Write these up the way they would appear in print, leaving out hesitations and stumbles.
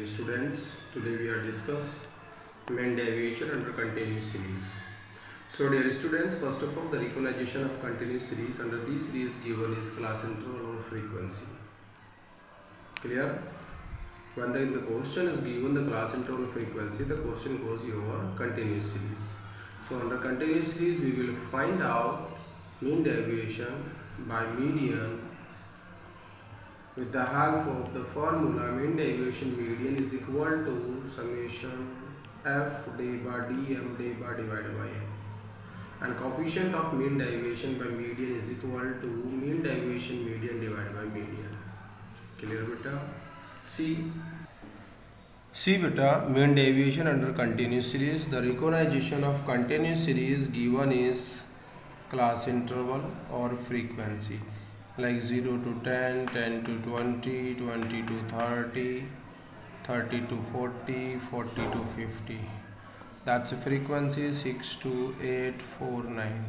students. Today we are discuss main derivation under continuous series. So dear students, first of all the recognition of continuous series under this series given is class interval or frequency. Clear? When the question is given the class interval frequency, the question goes over continuous series. So under continuous series we will find out mean deviation by median with the help of the formula. Mean deviation median is equal to summation f day bar dm day bar divided by n, and coefficient of mean deviation by median is equal to mean deviation median divided by median. Clear beta? See beta, mean deviation under continuous series. The recognition of continuous series given is class interval or frequency, like 0 to 10, 10 to 20, 20 to 30, 30 to 40, 40 to 50. That's frequency 6 to 8, 4, 9.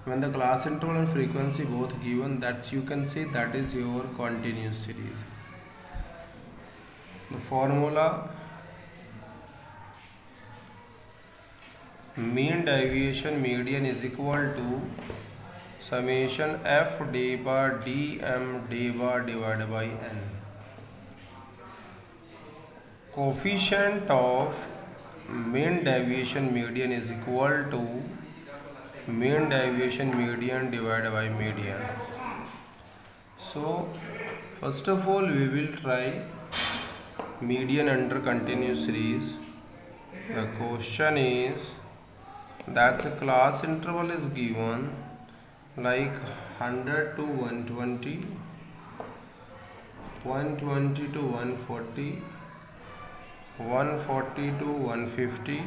When the class interval and frequency both given, that's you can say that is your continuous series. The formula: mean deviation median is equal to summation f day bar dm day bar divided by n. Coefficient of mean deviation median is equal to mean deviation median divided by median. So first of all we will try median under continuous series. The question is that the class interval is given like 100 to 120, 120 to 140, 140 to 150,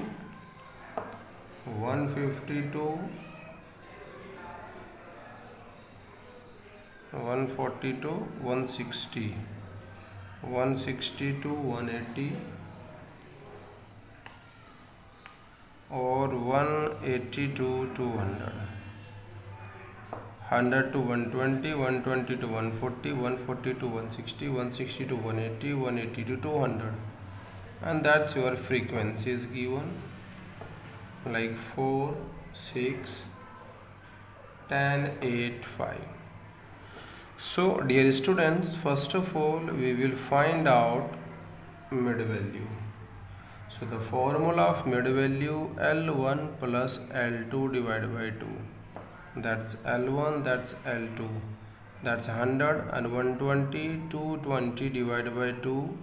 150 to 140 to 160, 160 to 180, or 180 to 200, 100 to 120, 120 to 140, 140 to 160, 160 to 180, 180 to 200, and that's your frequency is given like 4, 6, 10, 8, 5. So dear students, first of all we will find out mid value. So the formula of mid value L1 plus L2 divided by 2. That's L1, that's L2. That's 100 and 120, 220 divided by 2,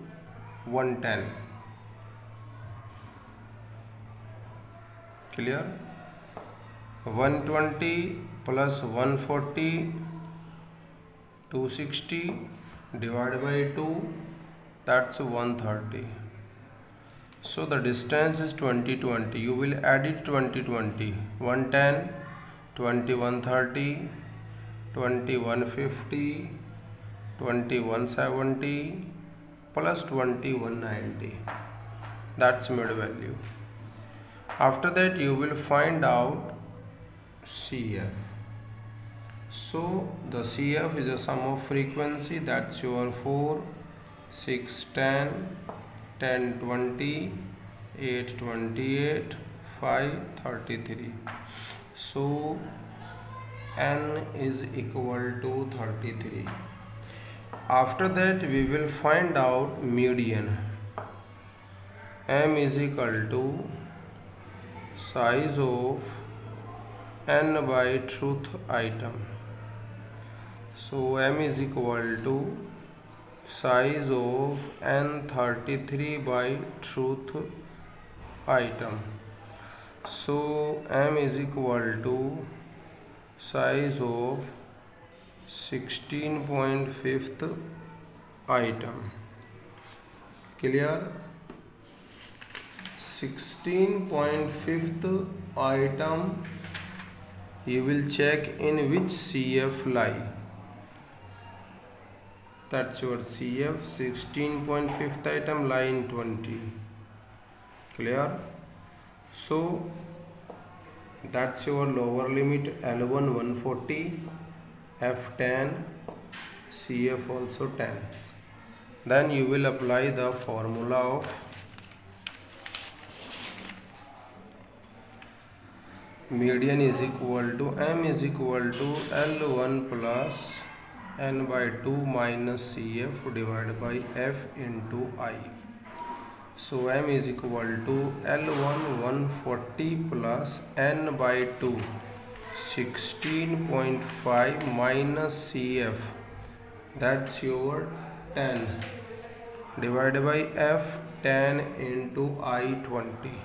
110. Clear? 120 plus 140, 260 divided by 2, that's 130. So the distance is 20, 20. You will add it 20, 20. 110, 20, 130, 20, 150, 20, 170, plus 20, 190. That's mid value. After that you will find out CF. So the CF is a sum of frequency, that's your 4, 6, 10, 10, 20, 8, 28, 5, 33. So n is equal to 33. After that we will find out median. M is equal to size of n by truth item. So M is equal to size of n33 by truth item. So M is equal to size of 16.5th item. Clear? 16.5th item you will check in which CF lie. That's your CF. 16.5th item line 20. Clear? So that's your lower limit L1 140, F10, CF also 10. Then you will apply the formula of median is equal to m is equal to L1 plus n by 2 minus CF divided by F into I. So m is equal to L1 140 plus n by 2 16.5 minus CF, that's your 10, divided by F 10 into I 20.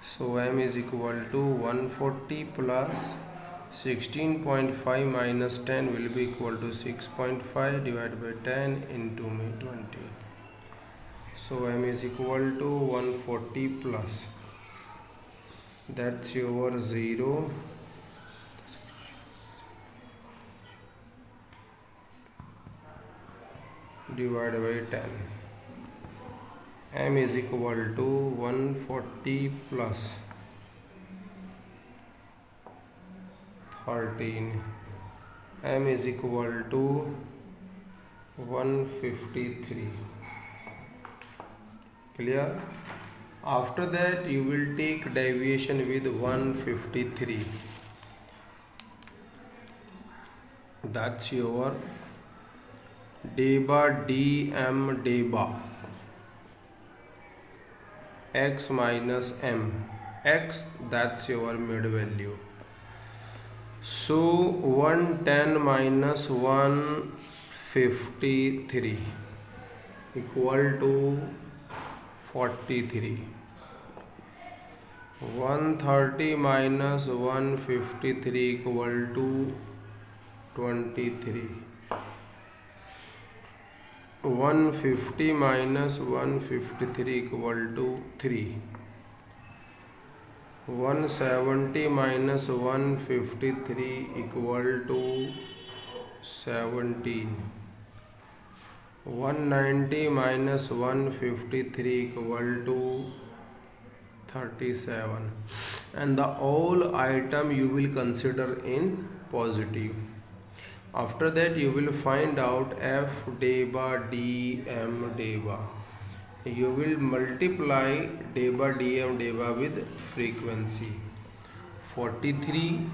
So m is equal to 140 plus 16.5 minus 10 will be equal to 6.5 divided by 10 into 20. So m is equal to 140 plus, that's your 0 divided by 10. M is equal to 140 plus 13. M is equal to 153. Clear? After that you will take deviation with 153. That's your deba dm deba x minus m x, that's your mid value. So 110 minus 153 equal to 43. 130 minus 153 equal to 23. 150 minus 153 equal to 3. 170 minus 153 equal to 17. 190 minus 153 equal to 37. And the all item you will consider in positive. After that you will find out f deba dm deba. You will multiply deba dm deba with frequency. 43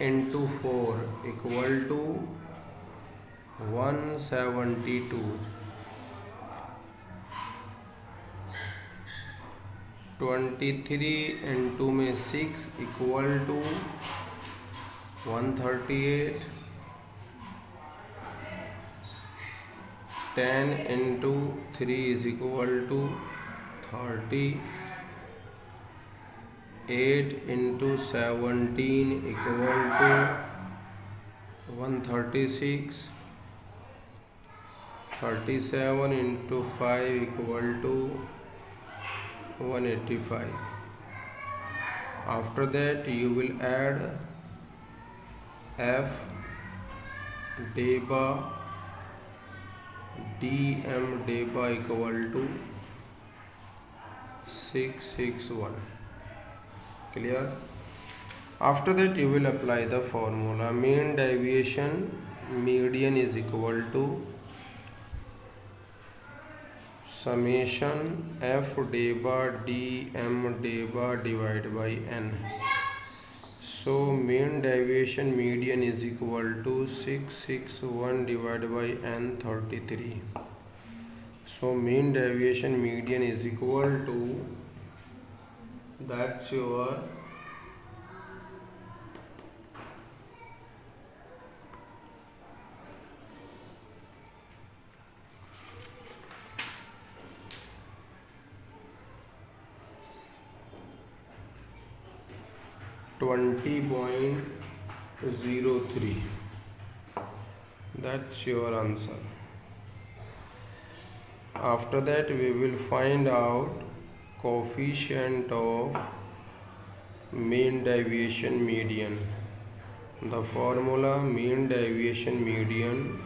into 4 equal to 172. 23 into में 6 equal to 138. 10 into 3 is equal to 30. 8 into 17 equal to 136. 37 into 5 equal to 185. After that you will add f deba dm deba equal to 661. Clear? After that you will apply the formula. Mean deviation median is equal to summation f deba dm deba divided by n. So mean deviation median is equal to 661 divided by n 33. So mean deviation median is equal to, that's your 20.03. That's your answer. After that we will find out coefficient of mean deviation median. The formula mean deviation median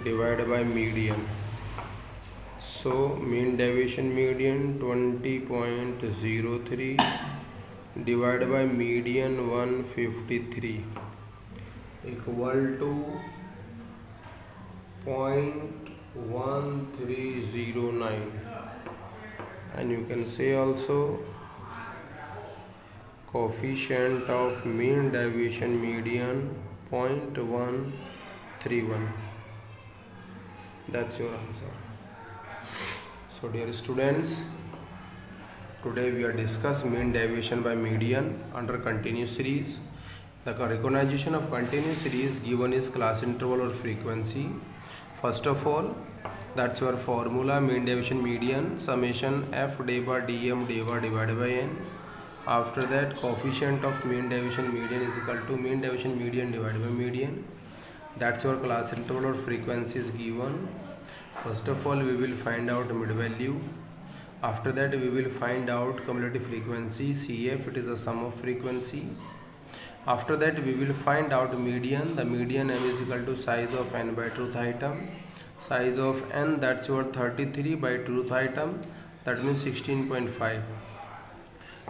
divided by median. So mean deviation median 20.03 divided by median 153 equal to 0.1309, and you can say also coefficient of mean deviation median 0.131. That's your answer. So dear students, today we are discuss mean deviation by median under continuous series. The recognition of continuous series given is class interval or frequency. First of all, that's your formula, mean deviation median summation f day bar dm day bar divided by n. After that, coefficient of mean deviation median is equal to mean deviation median divided by median. That's your class interval or frequency is given. First of all, we will find out mid value. After that, we will find out cumulative frequency CF, it is a sum of frequency. After that, we will find out median. The median m is equal to size of n by truth item. Size of n, that's your 33 by truth item, that means 16.5.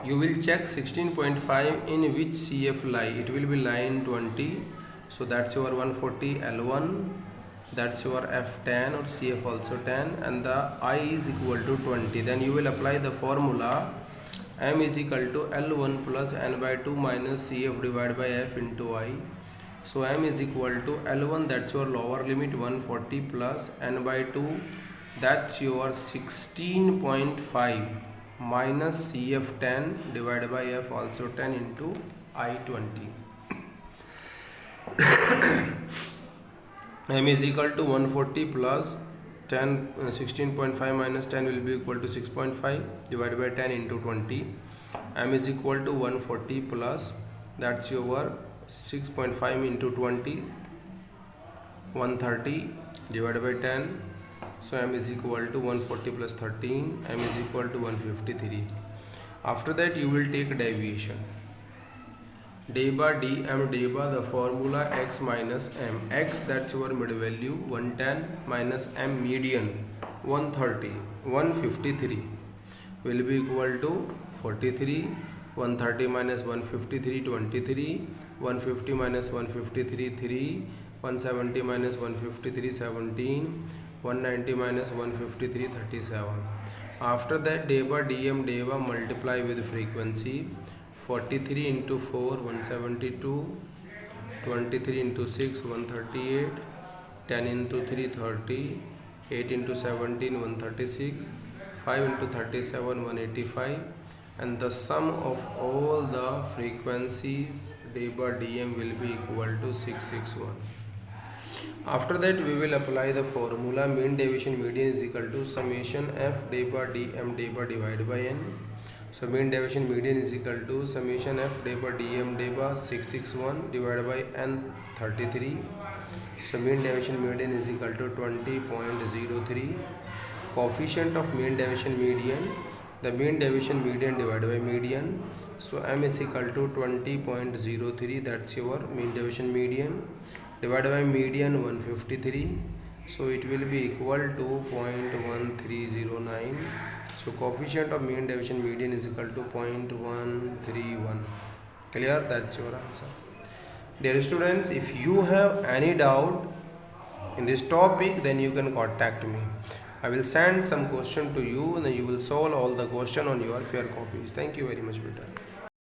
You will check 16.5 in which CF lie. It will be line 20. So that's your 140 L1. That's your F10 or CF also 10, and the I is equal to 20. Then you will apply the formula m is equal to L1 plus n by 2 minus CF divided by F into I. So m is equal to L1, that's your lower limit 140 plus n by 2, that's your 16.5 minus CF 10 divided by F also 10 into I 20. M is equal to 140 plus 10, 16.5 minus 10 will be equal to 6.5 divided by 10 into 20. M is equal to 140 plus, that's your 6.5 into 20, 130 divided by 10. So M is equal to 140 plus 13, M is equal to 153. After that, you will take deviation. Day bar dm day bar, the formula x minus m. X, that's your mid value 110 minus m median 130, 153 will be equal to 43. 130 minus 153 23, 150 minus 153 3, 170 minus 153 17, 190 minus 153 37. After that, day bar dm day bar multiply with frequency. 43 into 4 172, 23 into 6 138, 10 into 3 30, 8 into 17 136, 5 into 37 185, and the sum of all the frequencies day bar dm will be equal to 661. After that, we will apply the formula mean deviation median is equal to summation f day bar dm day bar divided by n. So mean deviation median is equal to summation f day bar dm day bar 661 divided by n 33. So mean deviation median is equal to 20.03. Coefficient of mean deviation median, the mean deviation median divided by median. So m is equal to 20.03, that's your mean deviation median, divided by median 153. So it will be equal to 0.1309. So coefficient of mean deviation median is equal to 0.131. Clear? That's your answer. Dear students, if you have any doubt in this topic, then you can contact me. I will send some question to you and you will solve all the question on your fair copies. Thank you very much, Peter.